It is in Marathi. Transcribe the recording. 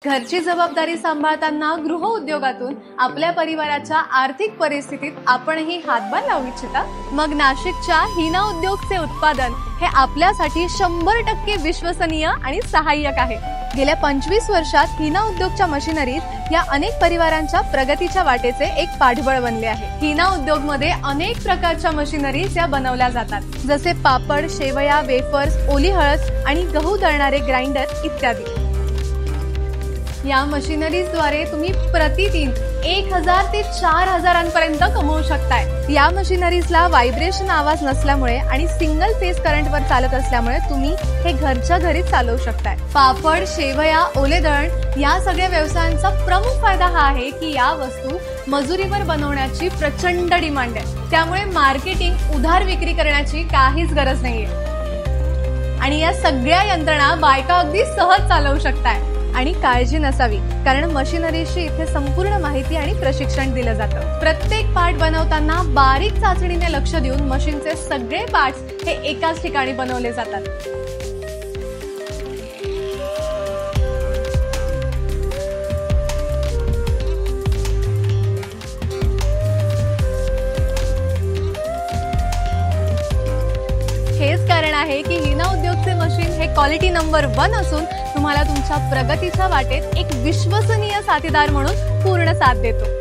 घरची जबाबदारी सांभाळताना गृह उद्योगातून आपल्या परिवाराच्या आर्थिक परिस्थितीत आपणही हातभार लावू इच्छिता? मग नाशिकच्या हिना उद्योगचे उत्पादन हे आपल्यासाठी 100% विश्वसनीय आणि सहाय्यक आहे। गेल्या 25 वर्षात हिना उद्योगच्या मशिनरीज या अनेक परिवारांच्या प्रगतीच्या वाटेचे एक पाठबळ बनले आहे। हिना उद्योग मध्ये अनेक प्रकारच्या मशिनरीज या बनवल्या जातात, जसे पापड, शेवया, वेफर्स, ओली हळद आणि गहू दळणारे ग्राइंडर इत्यादी। या मशिनरीजद्वारे तुम्ही प्रतिदिन 1000 ते 4000 पर्यंत कमवू शकताय। या मशिनरीजला व्हायब्रेशन आवाज नसल्यामुळे आणि सिंगल फेज करंटवर चालत असल्यामुळे तुम्ही हे घरच्या घरी चालवू शकताय। पापड, शेवया, ओले दळण या सगळ्या व्यवसायांचा प्रमुख फायदा हा आहे की या वस्तू मजुरीवर बनवण्याची प्रचंड डिमांड आहे, त्यामुळे मार्केटिंग, उधार विक्री करण्याची काहीच गरज नाहीये आणि या सगळ्या यंत्रणा बायका अगदी सहज चालवू शकताय। आणि काळजी नसावी, कारण मशिनरीची इथे संपूर्ण माहिती आणि प्रशिक्षण दिलं जातं। प्रत्येक पार्ट बनवताना बारीक चाचणीने लक्ष देऊन मशीनचे सगळे पार्ट्स हे एकाच ठिकाणी बनवले जातात। हेच कारण आहे की हिना उद्योगचे मशीन हे क्वालिटी नंबर 1 असून तुम्हाला तुमच्या प्रगतीच्या वाटेत एक विश्वसनीय साथीदार म्हणून पूर्ण साथ देतो।